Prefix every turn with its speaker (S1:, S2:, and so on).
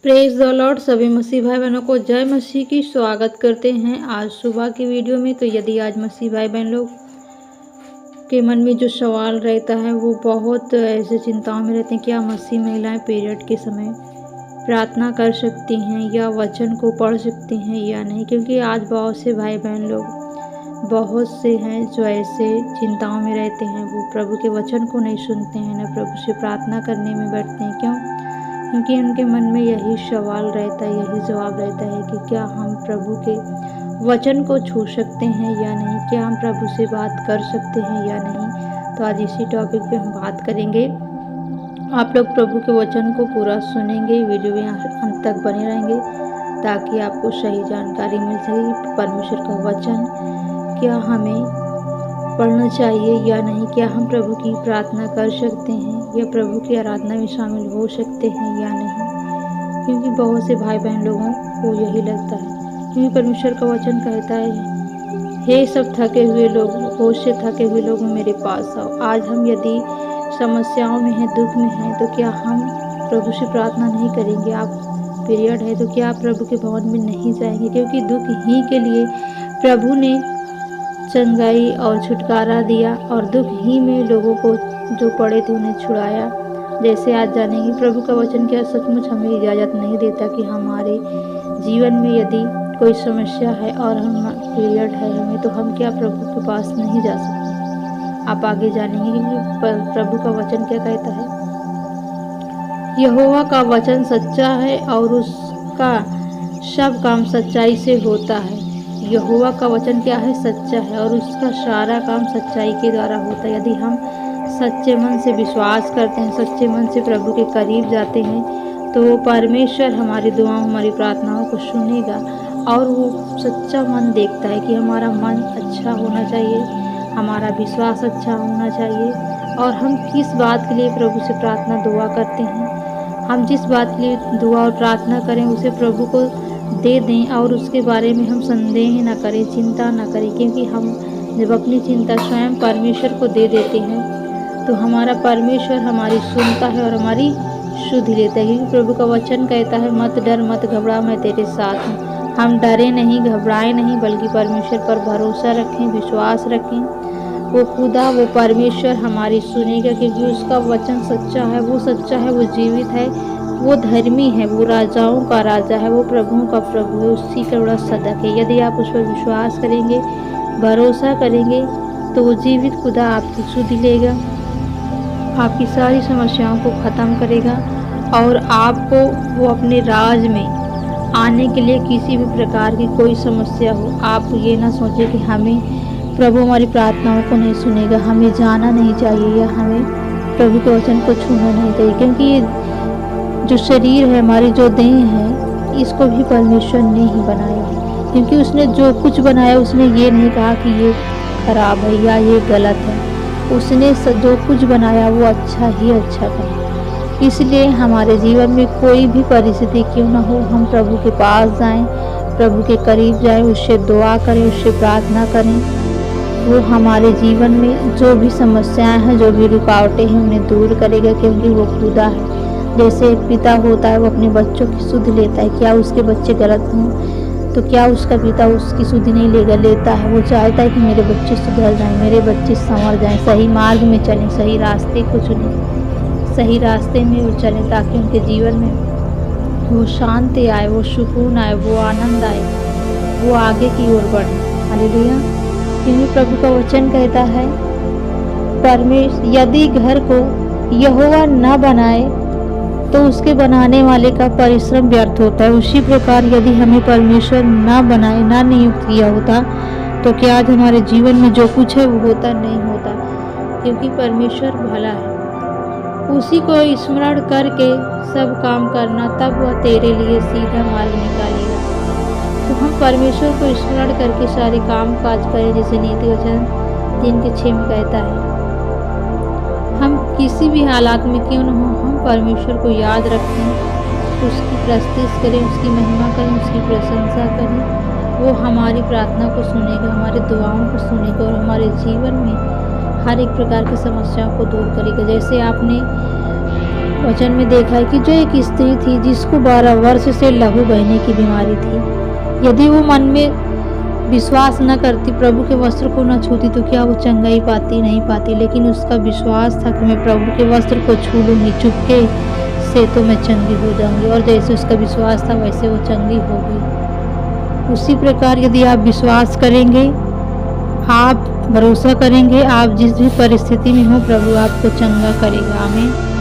S1: Praise the Lord. सभी मसीह भाई बहनों को जय मसीह की स्वागत करते हैं आज सुबह की वीडियो में। तो यदि आज मसीह भाई बहन लोग के मन में जो सवाल रहता है वो बहुत ऐसे चिंताओं में रहते हैं, क्या मसीह महिलाएं पीरियड के समय प्रार्थना कर सकती हैं या वचन को पढ़ सकती हैं या नहीं, क्योंकि आज बहुत से भाई बहन लोग बहुत से हैं जो ऐसे चिंताओं में रहते हैं, वो प्रभु के वचन को नहीं सुनते हैं, न प्रभु से प्रार्थना करने में बैठते हैं। क्यों? क्योंकि उनके मन में यही सवाल रहता है, यही जवाब रहता है कि क्या हम प्रभु के वचन को छू सकते हैं या नहीं, क्या हम प्रभु से बात कर सकते हैं या नहीं। तो आज इसी टॉपिक पे हम बात करेंगे। आप लोग प्रभु के वचन को पूरा सुनेंगे, वीडियो में अंत तक बने रहेंगे ताकि आपको सही जानकारी मिल सके। परमेश्वर का वचन क्या हमें पढ़ना चाहिए या नहीं, क्या हम प्रभु की प्रार्थना कर सकते हैं या प्रभु की आराधना में शामिल हो सकते हैं या नहीं, क्योंकि बहुत से भाई बहन लोगों को यही लगता है। क्योंकि परमेश्वर का वचन कहता है, हे सब थके हुए लोग, होश से थके हुए लोग मेरे पास आओ। आज हम यदि समस्याओं में हैं, दुख में हैं, तो क्या हम प्रभु से प्रार्थना नहीं करेंगे? आप पीरियड है तो क्या आप प्रभु के भवन में नहीं जाएंगे? क्योंकि दुख ही के लिए प्रभु ने चंगाई और छुटकारा दिया और दुख ही में लोगों को जो पड़े थे उन्हें छुड़ाया। जैसे आज जानेंगे प्रभु का वचन क्या सचमुच हमें इजाज़त नहीं देता कि हमारे जीवन में यदि कोई समस्या है और हम पीरियड है हमें, तो हम क्या प्रभु के पास नहीं जा सकते। आप आगे जानेंगे कि प्रभु का वचन क्या कहता है। यहोवा का वचन सच्चा है और उसका सब काम सच्चाई से होता है। यहोवा का वचन क्या है? सच्चा है और उसका सारा काम सच्चाई के द्वारा होता है। यदि हम सच्चे मन से विश्वास करते हैं, सच्चे मन से प्रभु के करीब जाते हैं, तो वो परमेश्वर हमारी दुआओं, हमारी प्रार्थनाओं को सुनेगा। और वो सच्चा मन देखता है कि हमारा मन अच्छा होना चाहिए, हमारा विश्वास अच्छा होना चाहिए, और हम किस बात के लिए प्रभु से प्रार्थना दुआ करते हैं। हम जिस बात के लिए दुआ और प्रार्थना करें उसे प्रभु को दे दें और उसके बारे में हम संदेह न करें, चिंता न करें, क्योंकि हम जब अपनी चिंता स्वयं परमेश्वर को दे देते हैं तो हमारा परमेश्वर हमारी सुनता है और हमारी सुध लेता है। क्योंकि प्रभु का वचन कहता है, मत डर मत घबरा, मैं तेरे साथ हूँ। हम डरे नहीं, घबराए नहीं, बल्कि परमेश्वर पर भरोसा रखें, विश्वास रखें। वो खुदा, वो परमेश्वर हमारी सुनेगा, क्योंकि उसका वचन सच्चा है, वो सच्चा है, वो जीवित है, वो धर्मी है, वो राजाओं का राजा है, वो प्रभुओं का प्रभु है, उसी का बड़ा सदक है। यदि आप उस पर विश्वास करेंगे, भरोसा करेंगे, तो वो जीवित खुदा आपकी सुध लेगा, आपकी सारी समस्याओं को ख़त्म करेगा और आपको वो अपने राज में आने के लिए किसी भी प्रकार की कोई समस्या हो, आप ये ना सोचें कि हमें प्रभु हमारी प्रार्थनाओं को नहीं सुनेगा, हमें जाना नहीं चाहिए या हमें प्रभु के वचन को छूना नहीं चाहिए। क्योंकि जो शरीर है, हमारी जो देह है, इसको भी परमेश्वर ने ही बनाया है। क्योंकि उसने जो कुछ बनाया उसने ये नहीं कहा कि ये खराब है या ये गलत है। उसने जो कुछ बनाया वो अच्छा ही अच्छा था। इसलिए हमारे जीवन में कोई भी परिस्थिति क्यों ना हो, हम प्रभु के पास जाएं, प्रभु के करीब जाएं, उससे दुआ करें, उससे प्रार्थना करें। वो हमारे जीवन में जो भी समस्याएं हैं, जो भी रुकावटें हैं, उन्हें दूर करेगा, क्योंकि वो खुदा है। जैसे एक पिता होता है, वो अपने बच्चों की सुध लेता है। क्या उसके बच्चे गलत हों तो क्या उसका पिता उसकी सुध नहीं लेता है? वो चाहता है कि मेरे बच्चे सुधर जाएं, मेरे बच्चे संवर जाएं, सही मार्ग में चलें, सही रास्ते को चुनें, सही रास्ते में वो चलें, ताकि उनके जीवन में वो शांति आए, वो सुकून आए, वो आनंद आए, वो आगे की ओर बढ़े। हालेलुया। क्योंकि प्रभु का वचन कहता है, यदि घर को यहोवा न बनाए तो उसके बनाने वाले का परिश्रम व्यर्थ होता है। उसी प्रकार यदि हमें परमेश्वर ना बनाए, ना नियुक्त किया होता, तो क्या आज हमारे जीवन में जो कुछ है वो होता नहीं होता। क्योंकि परमेश्वर भला है, उसी को स्मरण करके सब काम करना, तब वह तेरे लिए सीधा मार्ग निकालेगा। तो हम परमेश्वर को स्मरण करके सारे काम काज करें, जैसे नीति वचन 3:6 में कहता है। हम किसी भी हालात में क्यों न हो, हम परमेश्वर को याद रखें, उसकी प्रस्तुति करें, उसकी महिमा करें, उसकी प्रशंसा करें। वो हमारी प्रार्थना को सुनेगा, हमारी दुआओं को सुनेगा और हमारे जीवन में हर एक प्रकार की समस्याओं को दूर करेगा। जैसे आपने वचन में देखा है कि जो एक स्त्री थी जिसको 12 वर्ष से लहू बहने की बीमारी थी, यदि वो मन में विश्वास न करती, प्रभु के वस्त्र को न छूती, तो क्या वो चंगाई पाती? नहीं पाती। लेकिन उसका विश्वास था कि मैं प्रभु के वस्त्र को छू लूँगी, चुपके से तो मैं चंगी हो जाऊंगी। और जैसे उसका विश्वास था वैसे वो चंगी हो गई। उसी प्रकार यदि आप विश्वास करेंगे, आप भरोसा करेंगे, आप जिस भी परिस्थिति में हो, प्रभु आपको चंगा करेगा। आमीन।